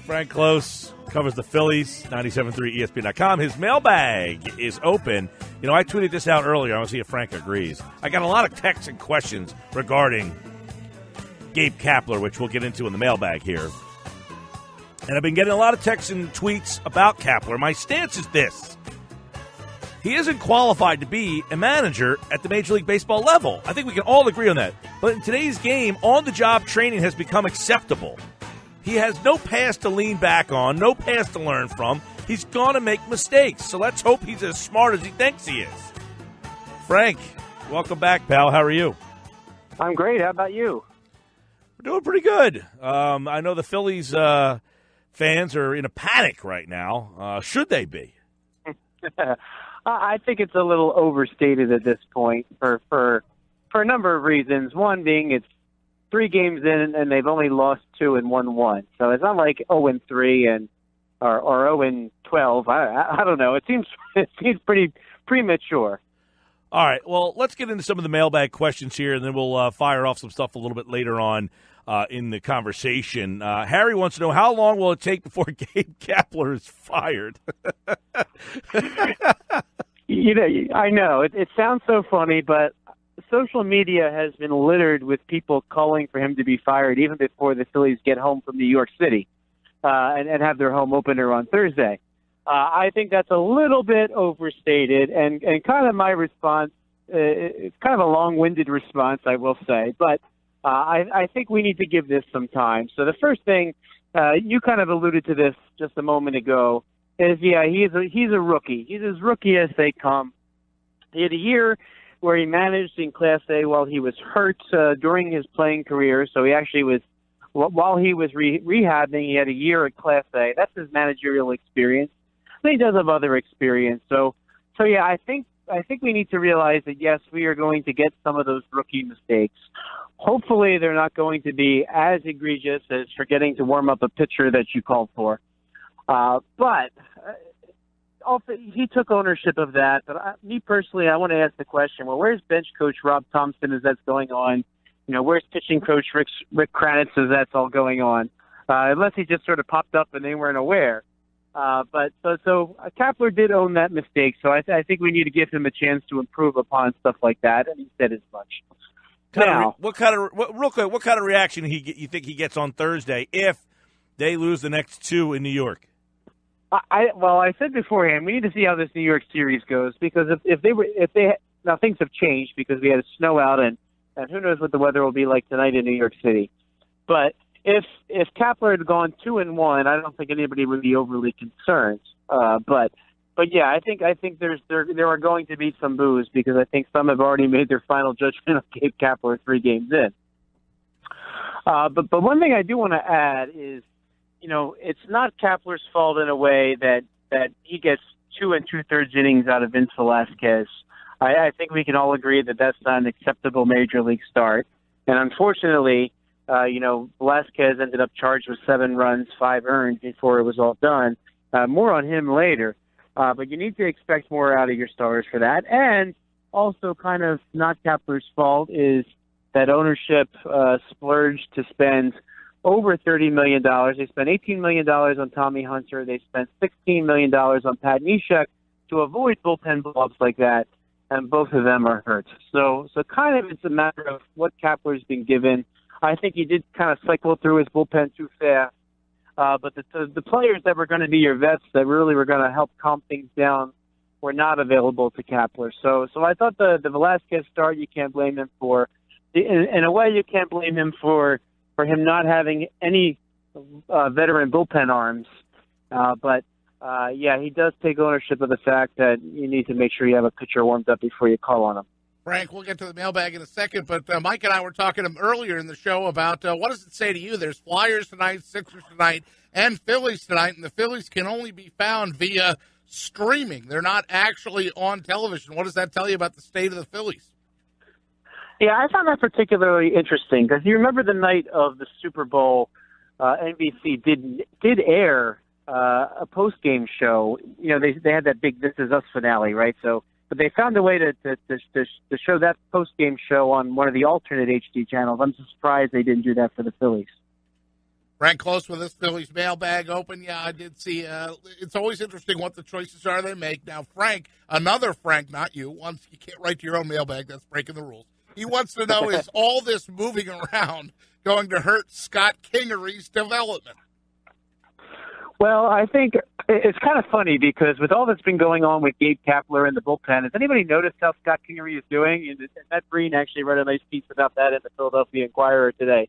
Frank Klose covers the Phillies, 97.3 ESPN.com. His mailbag is open. You know, I tweeted this out earlier. I want to see if Frank agrees. I got a lot of texts and questions regarding Gabe Kapler, which we'll get into in the mailbag here. And I've been getting a lot of texts and tweets about Kapler. My stance is this. He isn't qualified to be a manager at the Major League Baseball level. I think we can all agree on that. But in today's game, on-the-job training has become acceptable. He has no past to lean back on, no past to learn from. He's going to make mistakes. So let's hope he's as smart as he thinks he is. Frank, welcome back, pal. How are you? I'm great. How about you? We're doing pretty good. I know the Phillies fans are in a panic right now. Should they be? I think it's a little overstated at this point for a number of reasons. One being it's 3 games in and they've only lost 2 and won 1. So it's not like 0-3 or 0-12. I don't know. It seems pretty premature. All right. Well, let's get into some of the mailbag questions here, and then we'll fire off some stuff a little bit later on in the conversation. Harry wants to know, how long will it take before Gabe Kapler is fired? I know. It sounds so funny, but social media has been littered with people calling for him to be fired even before the Phillies get home from New York City and have their home opener on Thursday. I think that's a little bit overstated, and kind of my response, it's kind of a long-winded response, I will say, but I think we need to give this some time. So the first thing, you kind of alluded to this just a moment ago, is, he's a rookie. He's as rookie as they come. He had a year where he managed in Class A while he was hurt during his playing career. So he actually was, while he was rehabbing, he had a year at Class A. That's his managerial experience. And he does have other experience. So yeah, I think we need to realize that, yes, we are going to get some of those rookie mistakes. Hopefully they're not going to be as egregious as forgetting to warm up a pitcher that you called for. But also, he took ownership of that. But me personally, I want to ask the question, well, where's bench coach Rob Thompson as that's going on? Where's pitching coach Rick Kranitz as that's all going on? Unless he just sort of popped up and they weren't aware. But Kapler did own that mistake, so I think we need to give him a chance to improve upon stuff like that, and he said as much. What kind of reaction you think he gets on Thursday if they lose the next 2 in New York? I said beforehand, we need to see how this New York series goes, because now things have changed because we had a snow out and who knows what the weather will be like tonight in New York City. But if Kapler had gone 2-1, I don't think anybody would be overly concerned. But yeah, I think there are going to be some boos because I think some have already made their final judgment on Gabe Kapler 3 games in. But one thing I do want to add is, it's not Kapler's fault in a way that he gets 2 2/3 innings out of Vince Velasquez. I think we can all agree that that's not an acceptable major league start. And unfortunately, Velasquez ended up charged with 7 runs, 5 earned before it was all done. More on him later. But you need to expect more out of your starters for that. And also kind of not Kapler's fault is that ownership splurged to spend over $30 million. They spent $18 million on Tommy Hunter. They spent $16 million on Pat Neshek to avoid bullpen blowups like that, and both of them are hurt. So kind of it's a matter of what Kapler's been given. I think he did kind of cycle through his bullpen too fast. But the players that were going to be your vets that really were going to help calm things down were not available to Kapler. So I thought the Velasquez start you can't blame him for. In a way, you can't blame him for him not having any veteran bullpen arms. But he does take ownership of the fact that you need to make sure you have a pitcher warmed up before you call on him. Frank, we'll get to the mailbag in a second, but Mike and I were talking earlier in the show about what does it say to you? There's Flyers tonight, Sixers tonight, and Phillies tonight, and the Phillies can only be found via streaming. They're not actually on television. What does that tell you about the state of the Phillies? Yeah, I found that particularly interesting because you remember the night of the Super Bowl, NBC did air a post-game show. They had that big This Is Us finale, right? But they found a way to show that post-game show on one of the alternate HD channels. I'm surprised they didn't do that for the Phillies. Frank Klose with us, Phillies Mailbag open. Yeah, I did see. It's always interesting what the choices are they make. Now, Frank, another Frank, not you. Once you can't write to your own mailbag, that's breaking the rules. He wants to know, is all this moving around going to hurt Scott Kingery's development? Well, I think it's kind of funny because with all that's been going on with Gabe Kapler in the bullpen, has anybody noticed how Scott Kingery is doing? And Matt Breen actually wrote a nice piece about that in the Philadelphia Inquirer today.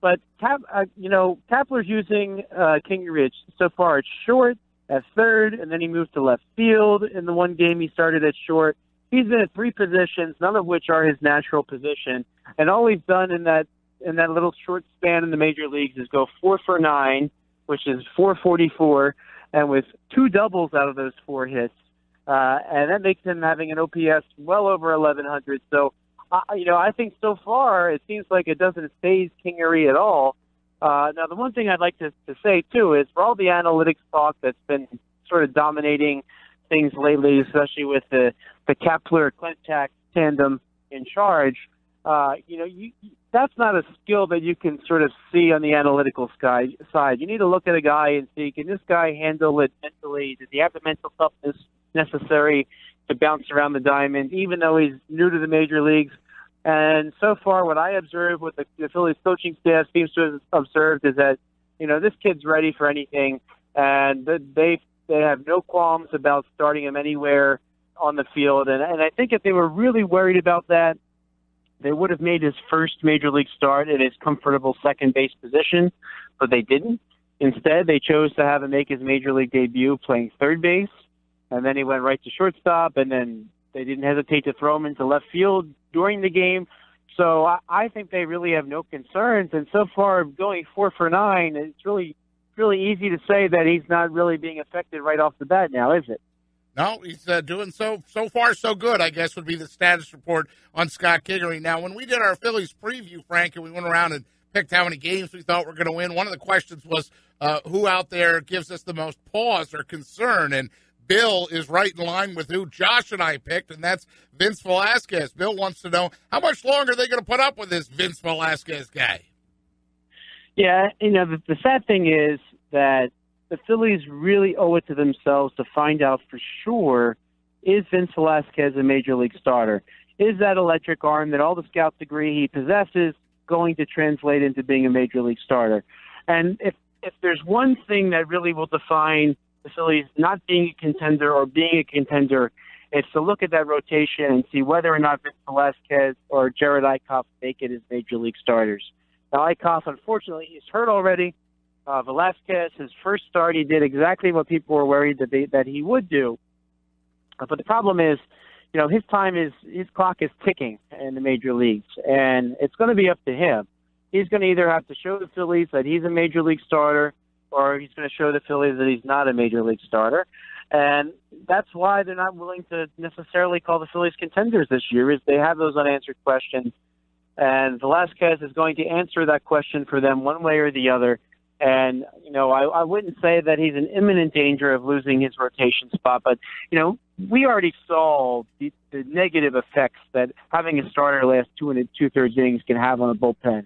But Kapler's using Kingery so far at short, at third, and then he moved to left field. In the one game he started at short. He's been at three positions, none of which are his natural position. And all he's done in that little short span in the major leagues is go 4 for 9, which is 444, and with 2 doubles out of those 4 hits. And that makes him having an OPS well over 1,100. So, I think so far it seems like it doesn't faze Kingery at all. Now, the one thing I'd like to say, too, is for all the analytics talk that's been sort of dominating things lately, especially with the Kapler-Klentak tandem in charge, that's not a skill that you can sort of see on the analytical side. You need to look at a guy and see, can this guy handle it mentally? Does he have the mental toughness necessary to bounce around the diamond, even though he's new to the major leagues? And so far, what I observe, what the Phillies coaching staff seems to have observed, is that, this kid's ready for anything, and they have no qualms about starting him anywhere on the field. And I think if they were really worried about that, they would have made his first major league start at his comfortable second base position, but they didn't. Instead, they chose to have him make his major league debut playing third base, and then he went right to shortstop, and then they didn't hesitate to throw him into left field during the game. So I think they really have no concerns. And so far, going 4 for 9, it's really easy to say that he's not really being affected right off the bat now, is it? No, he's doing so far so good, I guess, would be the status report on Scott Kingery. Now, when we did our Phillies preview, Frank, and we went around and picked how many games we thought were going to win, one of the questions was who out there gives us the most pause or concern, and Bill is right in line with who Josh and I picked, and that's Vince Velasquez. Bill wants to know, how much longer are they going to put up with this Vince Velasquez guy? Yeah, the sad thing is that the Phillies really owe it to themselves to find out for sure, is Vince Velasquez a major league starter? Is that electric arm that all the scouts agree he possesses going to translate into being a major league starter? And if there's one thing that really will define the Phillies not being a contender or being a contender, it's to look at that rotation and see whether or not Vince Velasquez or Jared Eichhoff make it as major league starters. Now, Eichhoff, unfortunately, he's hurt already. Velasquez, his first start, he did exactly what people were worried that he would do. But the problem is, his clock is ticking in the major leagues, and it's going to be up to him. He's going to either have to show the Phillies that he's a major league starter, or he's going to show the Phillies that he's not a major league starter. And that's why they're not willing to necessarily call the Phillies contenders this year, is they have those unanswered questions. And Velasquez is going to answer that question for them one way or the other. And, I wouldn't say that he's in imminent danger of losing his rotation spot, but, we already saw the negative effects that having a starter last 2 2/3 innings can have on a bullpen.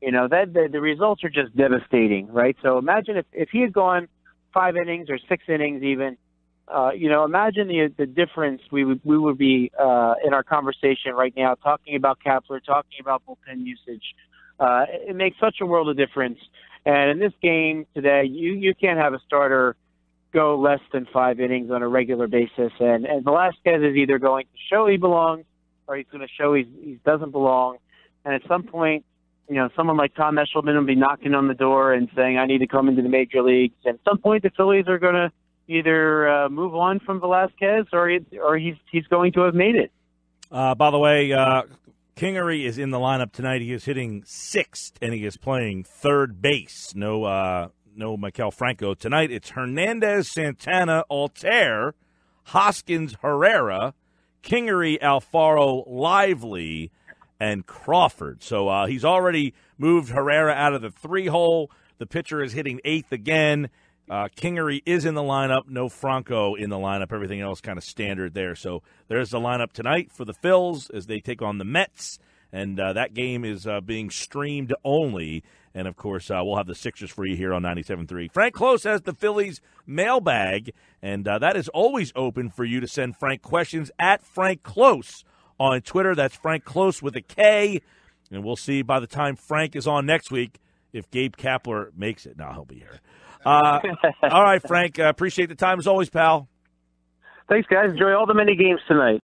The results are just devastating, right? So imagine if he had gone 5 innings or 6 innings even, imagine the difference we would be in our conversation right now, talking about Kapler, talking about bullpen usage. It makes such a world of difference. And in this game today, you can't have a starter go less than 5 innings on a regular basis. And Velasquez is either going to show he belongs or he's going to show he doesn't belong. And at some point, someone like Tom Eshelman will be knocking on the door and saying, I need to come into the major leagues. And at some point, the Phillies are going to either move on from Velasquez or he's going to have made it. By the way, Kingery is in the lineup tonight. He is hitting 6th, and he is playing third base. No Maikel Franco. Tonight, it's Hernandez, Santana, Altair, Hoskins, Herrera, Kingery, Alfaro, Lively, and Crawford. So he's already moved Herrera out of the 3-hole. The pitcher is hitting 8th again. Kingery is in the lineup. No Franco in the lineup. Everything else kind of standard there. So there's the lineup tonight for the Phils as they take on the Mets. And that game is being streamed only And, of course, we'll have the Sixers for you here on 97.3. Frank Klose has the Phillies Mailbag, and that is always open for you to send Frank questions at Frank Klose on Twitter. That's Frank Klose with a K. And we'll see by the time Frank is on next week if Gabe Kapler makes it. No, he'll be here. All right, Frank, appreciate the time as always, pal. Thanks, guys. Enjoy all the mini games tonight.